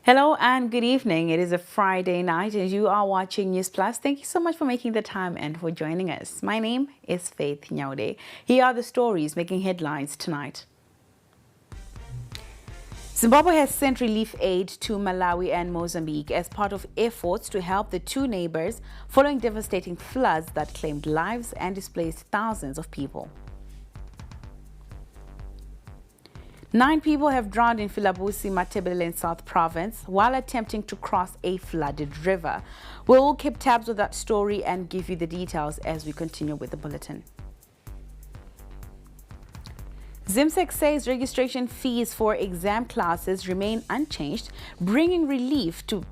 Hello and good evening. It is a Friday night and you are watching Newsplus. Thank you so much for making the time and for joining us. My name is Faith Nyaude. Here are the stories making headlines tonight. Zimbabwe has sent relief aid to Malawi and Mozambique as part of efforts to help the two neighbors following devastating floods that claimed lives and displaced thousands of people. 9 people have drowned in Filabusi, Matebeleland South Province while attempting to cross a flooded river. We will keep tabs with that story and give you the details as we continue with the bulletin. ZIMSEC says registration fees for exam classes remain unchanged, bringing relief to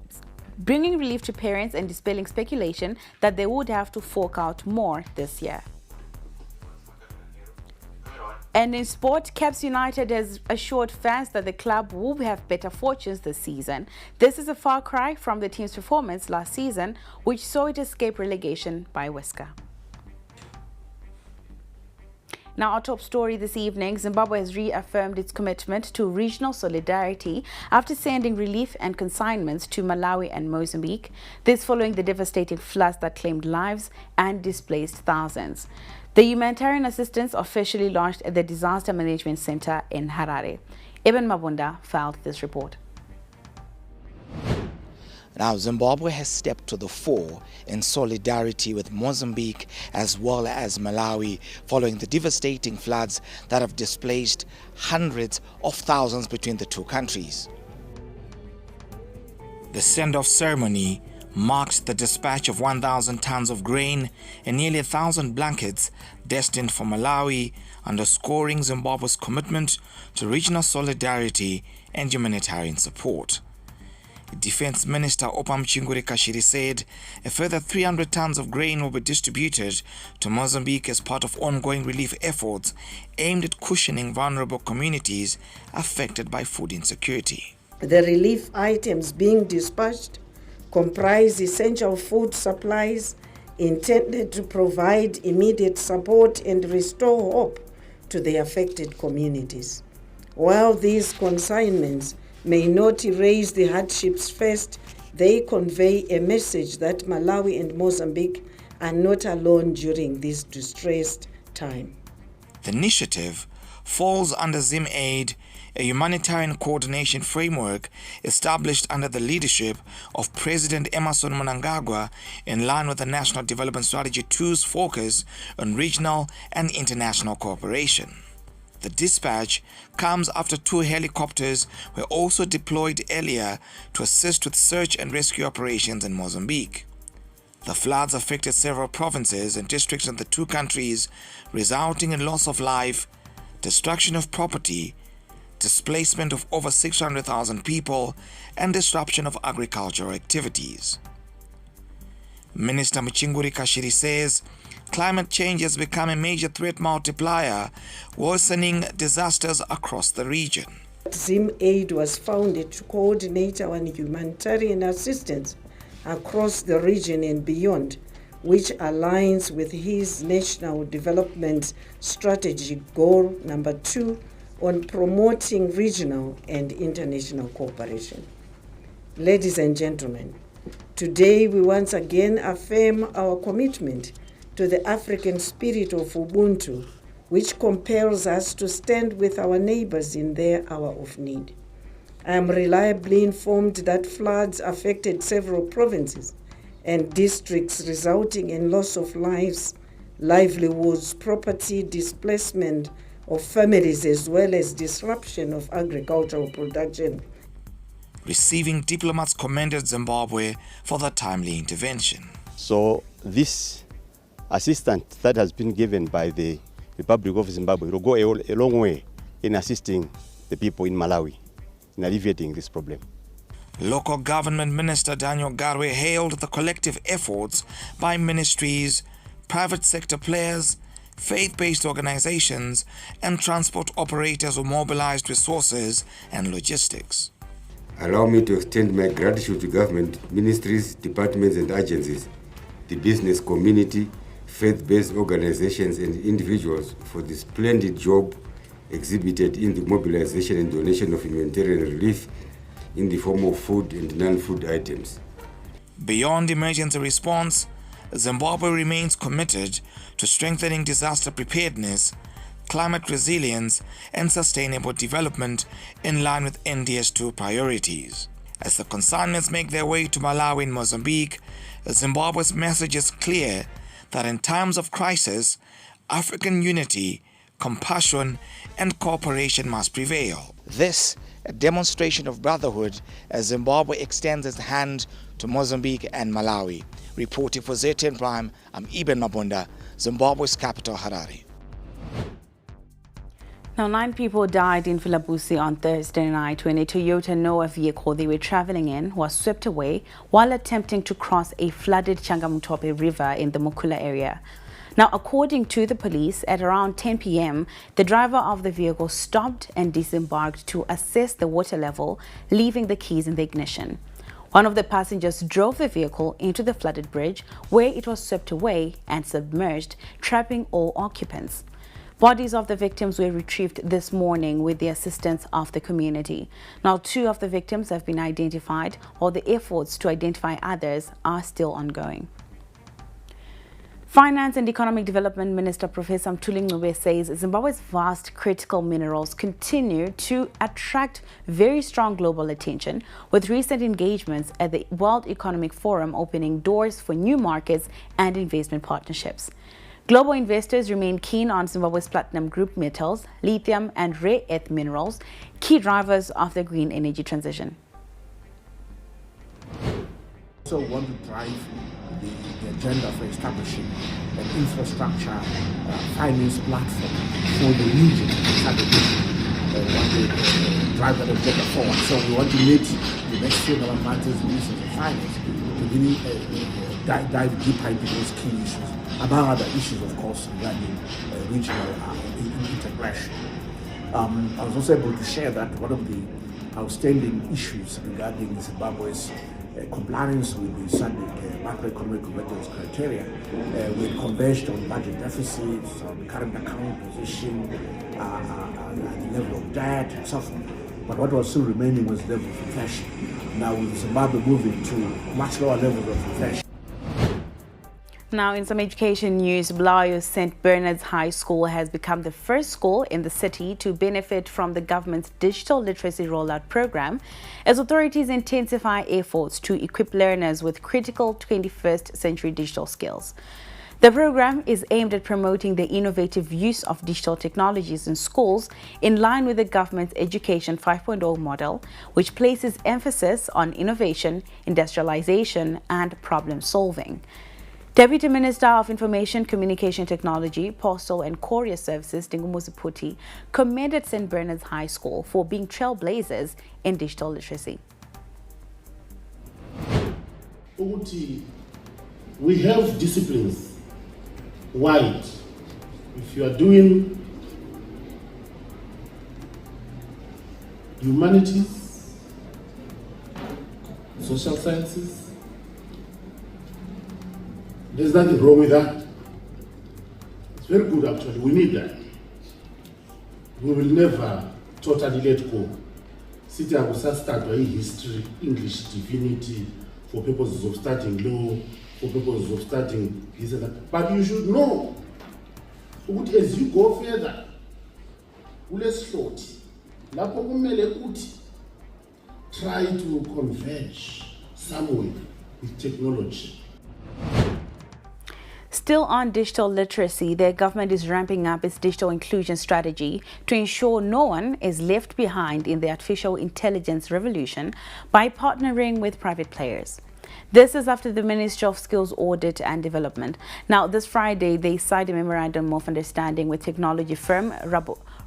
parents and dispelling speculation that they would have to fork out more this year. And in sport, Caps United has assured fans that the club will have better fortunes this season. This is a far cry from the team's performance last season, which saw it escape relegation by Wesker. Now, our top story this evening, Zimbabwe has reaffirmed its commitment to regional solidarity after sending relief and consignments to Malawi and Mozambique. This following the devastating floods that claimed lives and displaced thousands. The humanitarian assistance officially launched at the Disaster Management Center in Harare. Eben Mabunda filed this report. Now, Zimbabwe has stepped to the fore in solidarity with Mozambique as well as Malawi following the devastating floods that have displaced hundreds of thousands between the two countries. The send-off ceremony marked the dispatch of 1,000 tons of grain and nearly 1,000 blankets destined for Malawi, underscoring Zimbabwe's commitment to regional solidarity and humanitarian support. Defense Minister Mchinguri Kashiri said a further 300 tons of grain will be distributed to Mozambique as part of ongoing relief efforts aimed at cushioning vulnerable communities affected by food insecurity. The relief items being dispatched comprise essential food supplies intended to provide immediate support and restore hope to the affected communities. While these consignments may not erase the hardships faced, they convey a message that Malawi and Mozambique are not alone during this distressed time. The initiative falls under ZimAid, a humanitarian coordination framework established under the leadership of President Emmerson Mnangagwa in line with the National Development Strategy 2's focus on regional and international cooperation. The dispatch comes after 2 helicopters were also deployed earlier to assist with search and rescue operations in Mozambique. The floods affected several provinces and districts in the two countries, resulting in loss of life, destruction of property, displacement of over 600,000 people, and disruption of agricultural activities. Minister Mchinguri Kashiri says climate change has become a major threat multiplier, worsening disasters across the region. ZimAid was founded to coordinate our humanitarian assistance across the region and beyond, which aligns with his National Development Strategy Goal number 2 on promoting regional and international cooperation. Ladies and gentlemen, today we once again affirm our commitment to the African spirit of Ubuntu, which compels us to stand with our neighbors in their hour of need. I am reliably informed that floods affected several provinces and districts, resulting in loss of lives, livelihoods, property, displacement of families, as well as disruption of agricultural production. Receiving diplomats commended Zimbabwe for the timely intervention. So this assistance that has been given by the Republic of Zimbabwe will go a long way in assisting the people in Malawi in alleviating this problem. Local Government Minister Daniel Garwe hailed the collective efforts by ministries, private sector players, faith-based organizations, and transport operators who mobilized resources and logistics. Allow me to extend my gratitude to government, ministries, departments and agencies, the business community, faith-based organizations and individuals for the splendid job exhibited in the mobilization and donation of humanitarian relief in the form of food and non-food items. Beyond emergency response, Zimbabwe remains committed to strengthening disaster preparedness, climate resilience, and sustainable development in line with NDS2 priorities. As the consignments make their way to Malawi and Mozambique, Zimbabwe's message is clear that in times of crisis, African unity, compassion, and cooperation must prevail. This a demonstration of brotherhood as Zimbabwe extends its hand to Mozambique and Malawi. Reporting for ZTN Prime, I'm Eben Mabunda, Zimbabwe's capital, Harare. Now, 9 people died in Filabusi on Thursday night when a Toyota Noah vehicle they were traveling in was swept away while attempting to cross a flooded Changamutope River in the Mukula area. Now, according to the police, at around 10 p.m., the driver of the vehicle stopped and disembarked to assess the water level, leaving the keys in the ignition. One of the passengers drove the vehicle into the flooded bridge, where it was swept away and submerged, trapping all occupants. Bodies of the victims were retrieved this morning with the assistance of the community. Now, 2 of the victims have been identified, while the efforts to identify others are still ongoing. Finance and Economic Development Minister Professor Mthuli Ncube says Zimbabwe's vast critical minerals continue to attract very strong global attention, with recent engagements at the World Economic Forum opening doors for new markets and investment partnerships. Global investors remain keen on Zimbabwe's platinum group metals, lithium and rare earth minerals, key drivers of the green energy transition. So we want to drive the agenda for establishing an infrastructure finance platform for the region. We want to drive that agenda forward. So we want to meet the next general advantage ministers of finance to really dive deeper into those key issues, among other issues, of course, regarding regional integration. I was also able to share that one of the outstanding issues regarding Zimbabwe's compliance with the SADC macroeconomic convergence criteria, we converged on budget deficits, on the current account position, the level of debt, and so forth. But what was still remaining was the level of inflation. Now, with Zimbabwe moving to much lower levels of inflation. Now, in some education news, Bulawayo St. Bernard's High School has become the first school in the city to benefit from the government's digital literacy rollout program as authorities intensify efforts to equip learners with critical 21st century digital skills. The program is aimed at promoting the innovative use of digital technologies in schools in line with the government's Education 5.0 model, which places emphasis on innovation, industrialization, and problem solving. Deputy Minister of Information, Communication Technology, Postal and Courier Services, Dingumuzi Puti, commended St. Bernard's High School for being trailblazers in digital literacy. We have disciplines wide. If you are doing humanities, social sciences, there's nothing wrong with that. It's very good, actually. We need that. We will never totally let go. City will start by history, English, divinity, for purposes of studying law, for purposes of studying this and that. But you should know, as you go further, let's float. Try to converge somewhere with technology. Still on digital literacy, the government is ramping up its digital inclusion strategy to ensure no one is left behind in the artificial intelligence revolution by partnering with private players. This is after the Ministry of Skills Audit and Development. Now, this Friday, they signed a memorandum of understanding with technology firm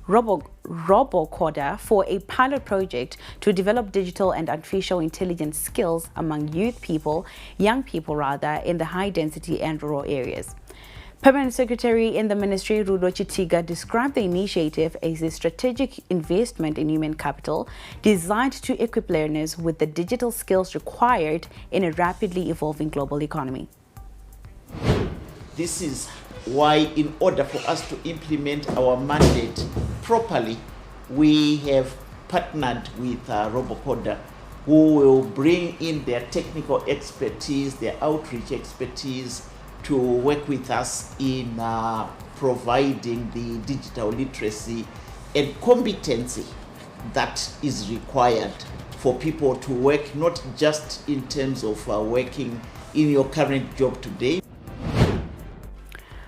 RoboCoda for a pilot project to develop digital and artificial intelligence skills among young people in the high-density and rural areas. Permanent Secretary in the Ministry, Rudo Chitiga, described the initiative as a strategic investment in human capital designed to equip learners with the digital skills required in a rapidly evolving global economy. This is why, in order for us to implement our mandate properly, we have partnered with RoboCoda who will bring in their technical expertise, their outreach expertise to work with us in providing the digital literacy and competency that is required for people to work, not just in terms of working in your current job today.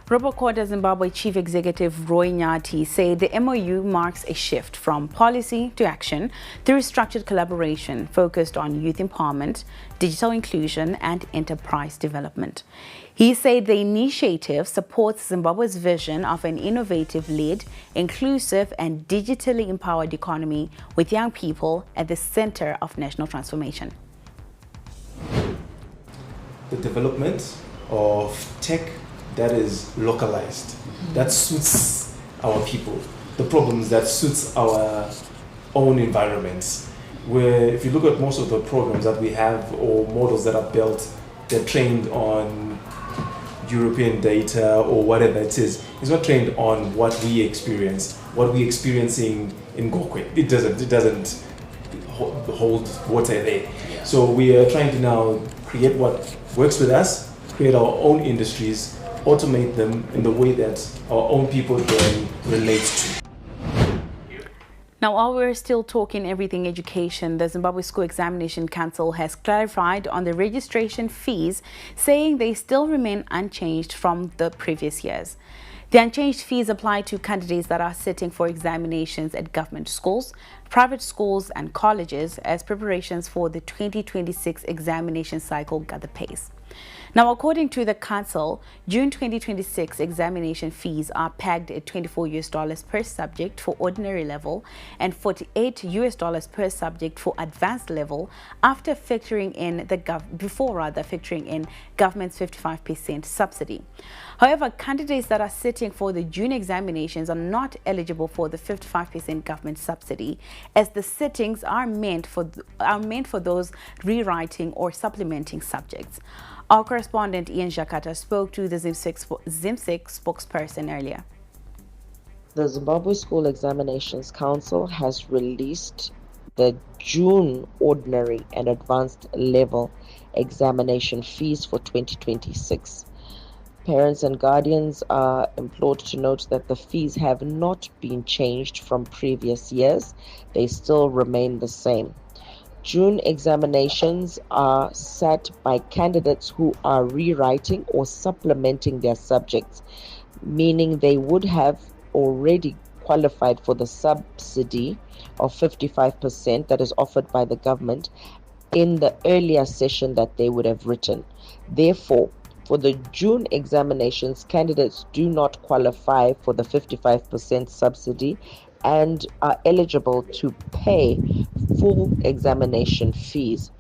Robocorda Zimbabwe Chief Executive Roy Nyati said the MOU marks a shift from policy to action through structured collaboration focused on youth empowerment, digital inclusion, and enterprise development. He said the initiative supports Zimbabwe's vision of an innovative-led, inclusive, and digitally empowered economy with young people at the center of national transformation. The development of tech that is localized, that suits our people, the problems that suits our own environments. Where if you look at most of the programs that we have or models that are built, they're trained on European data or whatever it is. It's not trained on what we experience, what we're experiencing in Gokwe. It doesn't hold water there. So we are trying to now create what works with us, create our own industries, automate them in the way that our own people can relate to. Now, while we're still talking everything education, the Zimbabwe School Examination Council has clarified on the registration fees, saying they still remain unchanged from the previous years. The unchanged fees apply to candidates that are sitting for examinations at government schools, private schools and colleges as preparations for the 2026 examination cycle gather pace. Now, according to the Council, June 2026 examination fees are pegged at $24 per subject for ordinary level and $48 per subject for advanced level after factoring in factoring in government's 55% subsidy. However, candidates that are sitting for the June examinations are not eligible for the 55% government subsidy, as the sittings are meant for those rewriting or supplementing subjects. Our correspondent Ian Jakata spoke to the ZIMSEC spokesperson earlier. The Zimbabwe School Examinations Council has released the June ordinary and advanced level examination fees for 2026. Parents and guardians are implored to note that the fees have not been changed from previous years. They still remain the same. June examinations are set by candidates who are rewriting or supplementing their subjects, meaning they would have already qualified for the subsidy of 55% that is offered by the government in the earlier session that they would have written. Therefore, for the June examinations, candidates do not qualify for the 55% subsidy and are eligible to pay full examination fees.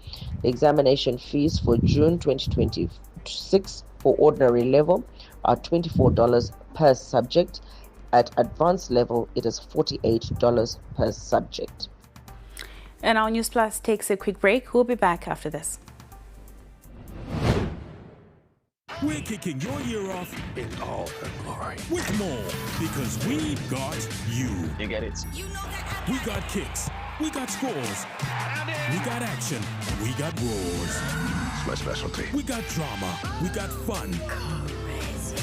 The examination fees for June 2026 for ordinary level are $24 per subject. At advanced level, it is $48 per subject. And our Newsplus takes a quick break. We'll be back after this. We're kicking your year off in all her glory with more, because we got you. You get it? You know that. We got kicks. We got scores. We got action. We got roars. It's my specialty. We got drama. We got fun.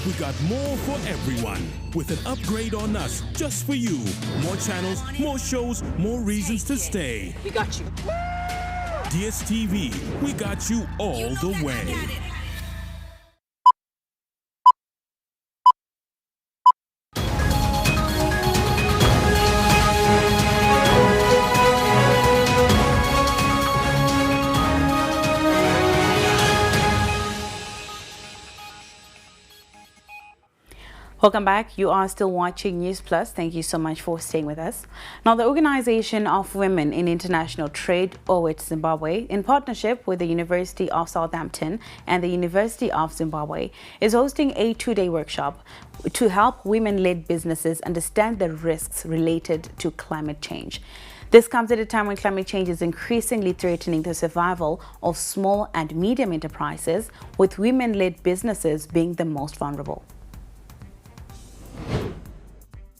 We got more for everyone with an upgrade on us just for you. More channels, more shows, more reasons to stay. We got you. DSTV, we got you all the way. Welcome back. You are still watching Newsplus. Thank you so much for staying with us. Now, the Organization of Women in International Trade, OIT Zimbabwe, in partnership with the University of Southampton and the University of Zimbabwe, is hosting a two-day workshop to help women-led businesses understand the risks related to climate change. This comes at a time when climate change is increasingly threatening the survival of small and medium enterprises, with women-led businesses being the most vulnerable.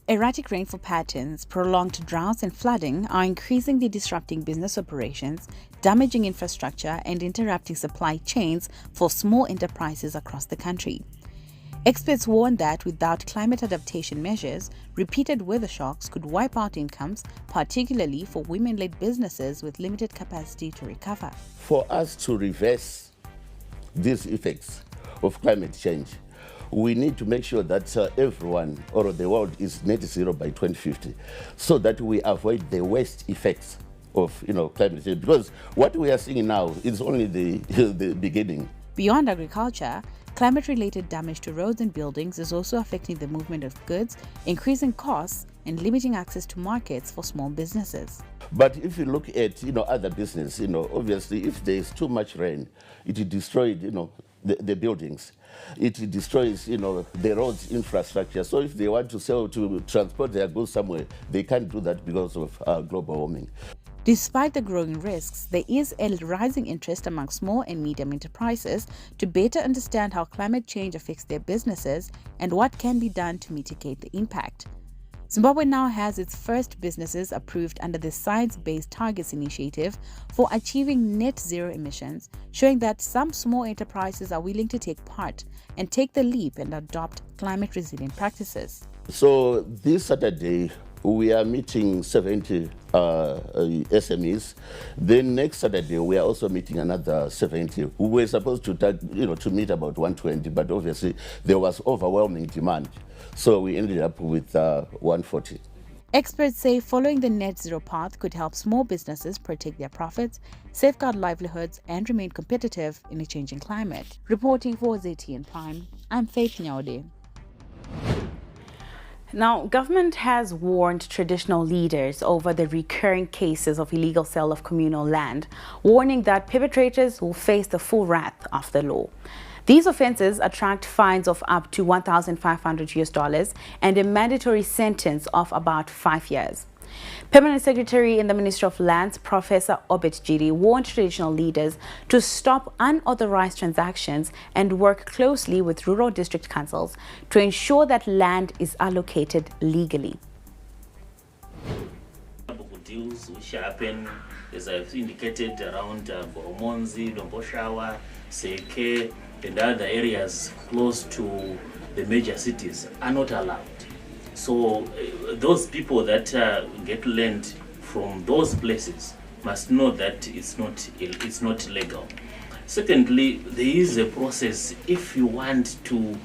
Erratic rainfall patterns, prolonged droughts and flooding are increasingly disrupting business operations, damaging infrastructure and interrupting supply chains for small enterprises across the country. Experts warn that without climate adaptation measures, repeated weather shocks could wipe out incomes, particularly for women-led businesses with limited capacity to recover. For us to reverse these effects of climate change, we need to make sure that everyone or the world is net zero by 2050, so that we avoid the worst effects of climate change. Because what we are seeing now is only the beginning. Beyond agriculture, climate-related damage to roads and buildings is also affecting the movement of goods, increasing costs and limiting access to markets for small businesses. But if you look at other business, obviously if there is too much rain, it destroys the buildings. It destroys the roads infrastructure. So if they want to transport their goods somewhere, they can't do that because of global warming. Despite the growing risks, there is a rising interest among small and medium enterprises to better understand how climate change affects their businesses and what can be done to mitigate the impact. Zimbabwe now has its first businesses approved under the Science-Based Targets Initiative for achieving net zero emissions, showing that some small enterprises are willing to take part and take the leap and adopt climate-resilient practices. So this Saturday, we are meeting 70 SMEs. Then next Saturday, we are also meeting another 70. We were supposed to meet about 120, but obviously there was overwhelming demand. So we ended up with 140. Experts say following the net zero path could help small businesses protect their profits, safeguard livelihoods, and remain competitive in a changing climate. Reporting for ZTN Prime, I'm Faith Nyaude. Now, government has warned traditional leaders over the recurring cases of illegal sale of communal land, warning that perpetrators will face the full wrath of the law. These offenses attract fines of up to $1,500 and a mandatory sentence of about 5 years. Permanent Secretary in the Ministry of Lands, Professor Obet Jiri, warned traditional leaders to stop unauthorized transactions and work closely with rural district councils to ensure that land is allocated legally. Deals which happen, as I've indicated, around Boromonzi, Domboshawa, Seke, and other areas close to the major cities are not allowed. So those people that get land from those places must know that it's not legal. Secondly, there is a process if you want to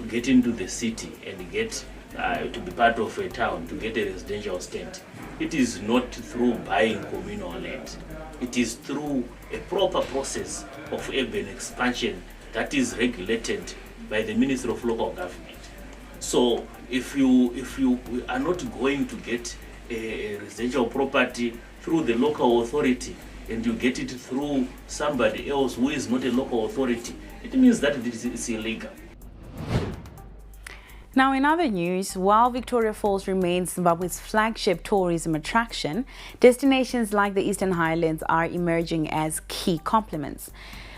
get into the city and get to be part of a town, to get a residential stand. It is not through buying communal land. It is through a proper process of urban expansion that is regulated by the Ministry of Local Government. So if you are not going to get a residential property through the local authority and you get it through somebody else who is not a local authority, it means that it is illegal. Now, in other news, while Victoria Falls remains Zimbabwe's flagship tourism attraction, destinations like the Eastern Highlands are emerging as key complements.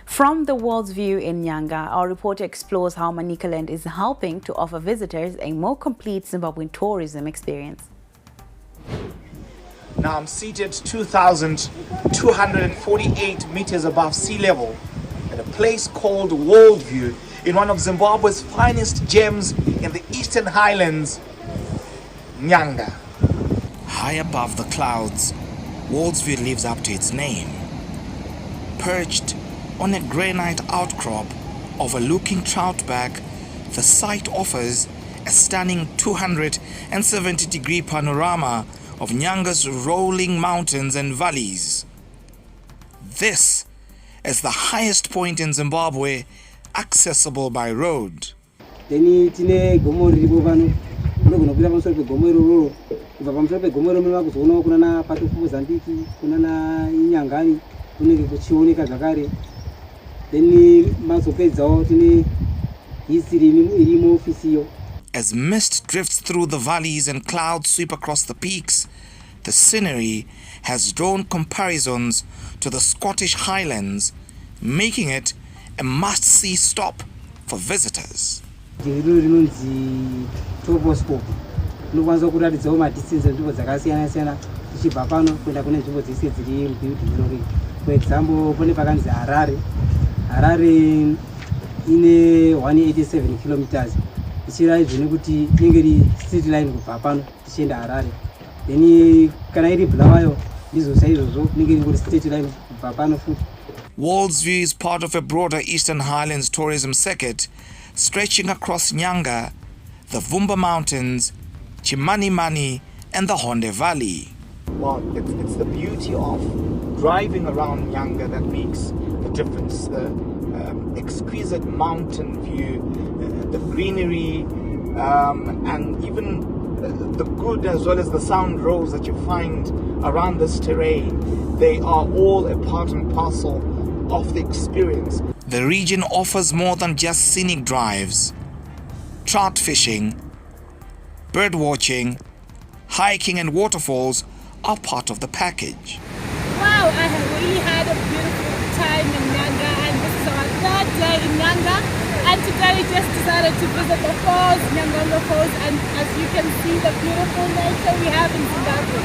From the World's View in Nyanga, our reporter explores how Manicaland is helping to offer visitors a more complete Zimbabwean tourism experience. Now I'm seated 2,248 meters above sea level at a place called World View in one of Zimbabwe's finest gems in the Eastern Highlands, Nyanga. High above the clouds, World's View lives up to its name. Perched on a granite outcrop overlooking Troutback, the site offers a stunning 270-degree panorama of Nyanga's rolling mountains and valleys. This is the highest point in Zimbabwe accessible by road. As mist drifts through the valleys and clouds sweep across the peaks, the scenery has drawn comparisons to the Scottish Highlands, making it a must-see stop for visitors. unokwanisa kuratidzawo madistance enzvimbo dzakasiyana-siyana tichibva pano kuenda kune nzvimbo dzese dziri mbuilding inori. For example, pane pakanzi Harare ine 187 kilometers ichiraizvo nekuti inenge iri street line kubva pano tichienda Harare. Then kana iri Bulawayo ndizo saizvozvo inenge iri street line kubva pano futi. World's View is part of a broader Eastern Highlands tourism circuit stretching across Nyanga, the Vumba Mountains, Chimanimani and the Honde Valley. Well, it's the beauty of driving around Nyanga that makes the difference. The exquisite mountain view, the greenery, and even the good as well as the sound roads that you find around this terrain. They are all a part and parcel of the experience. The region offers more than just scenic drives. Trout fishing, bird watching, hiking and waterfalls are part of the package. Wow, I have really had a beautiful time in Nyanga, and this is our third day in Nyanga, and today we just decided to visit the falls, Nyanga Falls, and as you can see the beautiful nature we have in Zimbabwe.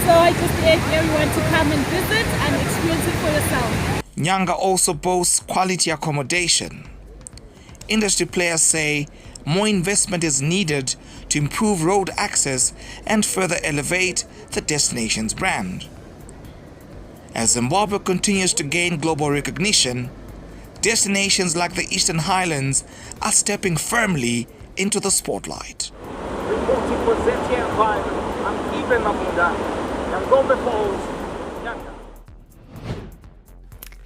So I just urge everyone to come and visit and experience it for yourself. Nyanga also boasts quality accommodation. Industry players say more investment is needed to improve road access and further elevate the destination's brand. As Zimbabwe continues to gain global recognition, destinations like the Eastern Highlands are stepping firmly into the spotlight. Reporting for ZTN 5, I'm Eben Mabunda, Nyangombe Falls, Nyanga.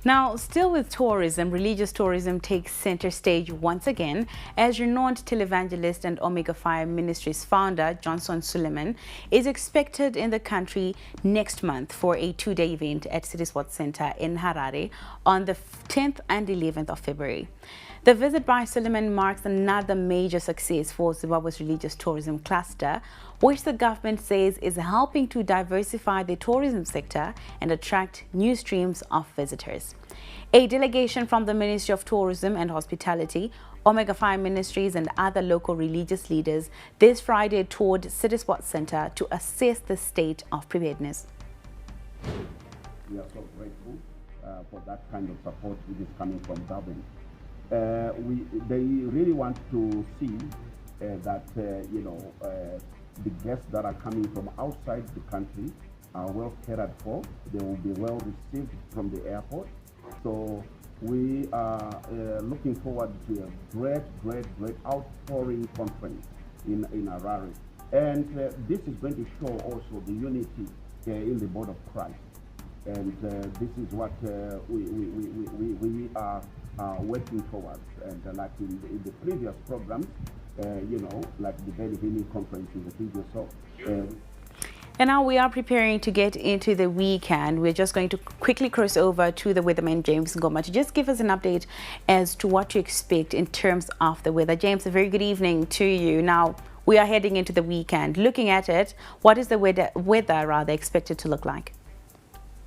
Now, still with tourism, religious tourism takes center stage once again as renowned televangelist and Omega 5 Ministries founder Johnson Suleiman is expected in the country next month for a two-day event at City Sports Center in Harare on the 10th and 11th of February. The visit by Suleiman marks another major success for Zimbabwe's religious tourism cluster, which the government says is helping to diversify the tourism sector and attract new streams of visitors. A delegation from the Ministry of Tourism and Hospitality, Omega 5 Ministries and other local religious leaders this Friday toured City Sports Center to assess the state of preparedness. We are so grateful for that kind of support which is coming from government. They really want to see that the guests that are coming from outside the country are well cared for. They will be well received from the airport. So we are looking forward to a great outpouring conference in Harare. And this is going to show also the unity in the body of Christ. And this is what we are working towards. And like in the previous programs, like the Daily Healing Conference in the previous show. And now we are preparing to get into the weekend. We're just going to quickly cross over to the weatherman, James Ngoma, to just give us an update as to what to expect in terms of the weather. James, a very good evening to you. Now, we are heading into the weekend. Looking at it, what is the weather expected to look like?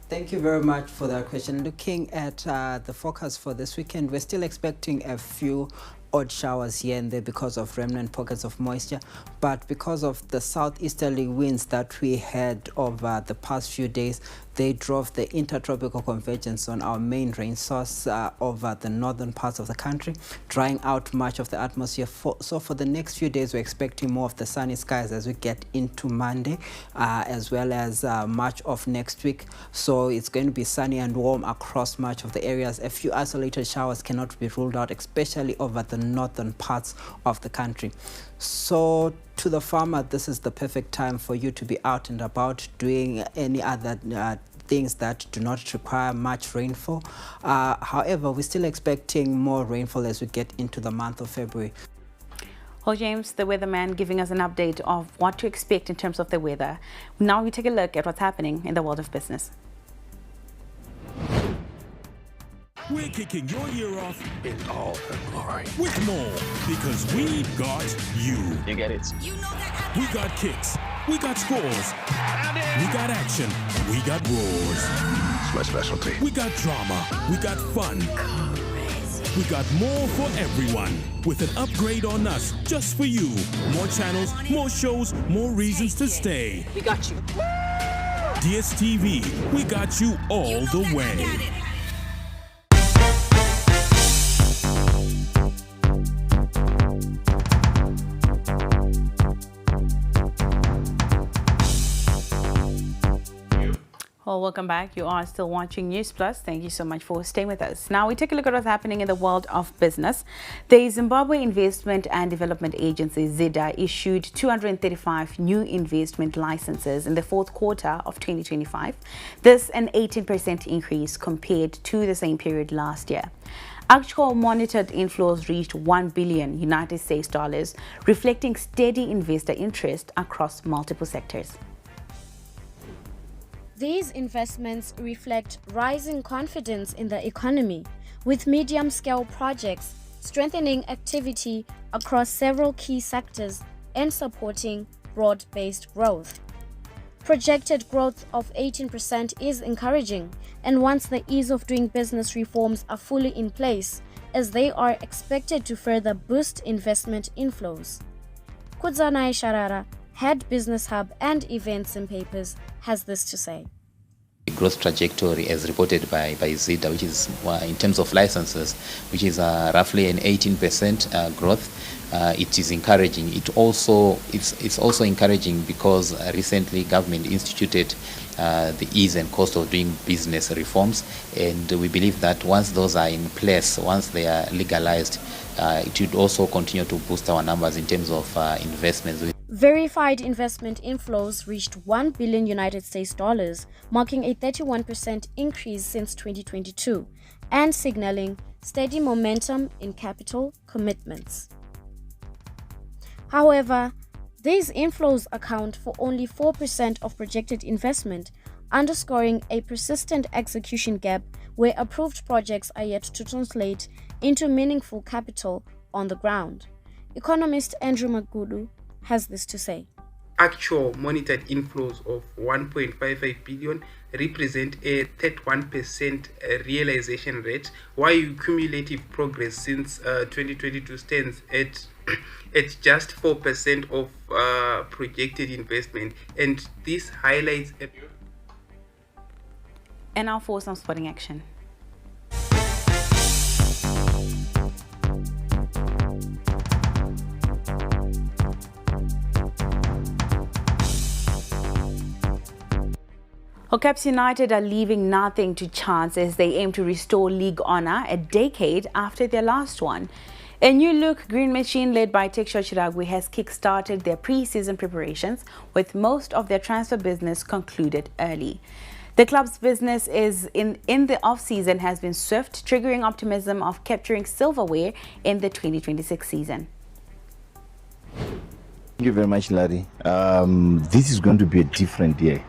Thank you very much for that question. Looking at the forecast for this weekend, we're still expecting a few odd showers here and there because of remnant pockets of moisture, but because of the southeasterly winds that we had over the past few days, they drove the intertropical convergence on our main rain source over the northern parts of the country, drying out much of the atmosphere. So for the next few days, we're expecting more of the sunny skies as we get into Monday, as well as much of next week. So it's going to be sunny and warm across much of the areas. A few isolated showers cannot be ruled out, especially over the northern parts of the country. So to the farmer, this is the perfect time for you to be out and about doing any other things that do not require much rainfall. However, we're still expecting more rainfall as we get into the month of February. Well, James, the weatherman, giving us an update of what to expect in terms of the weather. Now we take a look at what's happening in the world of business. We're kicking your year off in all her glory. With more, because we got you. You get it? You know that. We got kicks. We got scores. We got action. We got roars. It's my specialty. We got drama. We got fun. We got more for everyone with an upgrade on us just for you. More channels, more shows, more reasons to stay. We got you. DSTV, we got you all the way. Well, welcome back. You are still watching Newsplus. Thank you so much for staying with us. Now we take a look at what's happening in the world of business. The Zimbabwe Investment and Development Agency, ZIDA, issued 235 new investment licenses in the fourth quarter of 2025. This an 18% increase compared to the same period last year. Actual monitored inflows reached $1 billion United States dollars, reflecting steady investor interest across multiple sectors. These investments reflect rising confidence in the economy, with medium-scale projects strengthening activity across several key sectors and supporting broad-based growth. Projected growth of 18% is encouraging, and once the ease of doing business reforms are fully in place, as they are expected to further boost investment inflows. Kudzanai Sharara, Head Business Hub and Events and Papers, has this to say. The growth trajectory as reported by ZIDA, which is in terms of licenses, which is roughly an 18% growth. It is encouraging. It's also encouraging because recently government instituted the ease and cost of doing business reforms, and we believe that once those are in place, once they are legalized, it would also continue to boost our numbers in terms of investments. Verified investment inflows reached $1 billion United States dollars, marking a 31% increase since 2022 and signaling steady momentum in capital commitments. However, these inflows account for only 4% of projected investment, underscoring a persistent execution gap where approved projects are yet to translate into meaningful capital on the ground. Economist Andrew Magudu has this to say. Actual monitored inflows of 1.55 billion represent a 31% realization rate, while cumulative progress since 2022 stands at just 4% of projected investment, and this highlights a... And now for some sporting action. Caps United are leaving nothing to chance as they aim to restore league honour a decade after their last one. A new look green machine led by Texua Chiragwe has kick-started their pre-season preparations, with most of their transfer business concluded early. The club's business is in the off-season has been swift, triggering optimism of capturing silverware in the 2026 season. Thank you very much, Larry. This is going to be a different year.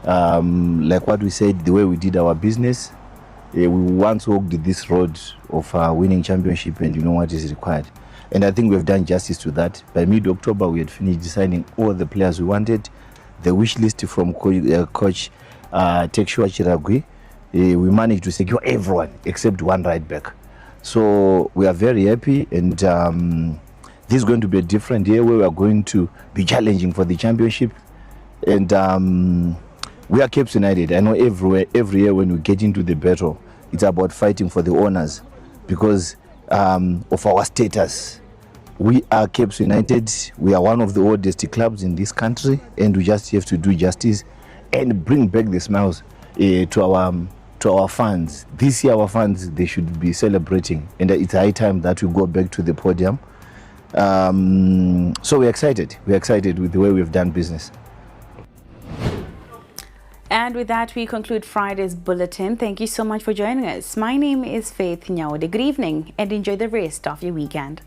Like what we said, the way we did our business, we once walked this road of winning championship, and you know what is required. And I think we've done justice to that. By mid-October, we had finished designing all the players we wanted. The wish list from coach Texua Chiragwe, we managed to secure everyone except one right back. So we are very happy, and this is going to be a different year where we are going to be challenging for the championship. And we are Caps United. I know every year when we get into the battle, it's about fighting for the honours because of our status. We are Caps United. We are one of the oldest clubs in this country, and we just have to do justice and bring back the smiles to our fans. This year, our fans, they should be celebrating, and it's high time that we go back to the podium. So we're excited. We're excited with the way we've done business. And with that, we conclude Friday's bulletin. Thank you so much for joining us. My name is Faith Nyawade. Good evening and enjoy the rest of your weekend.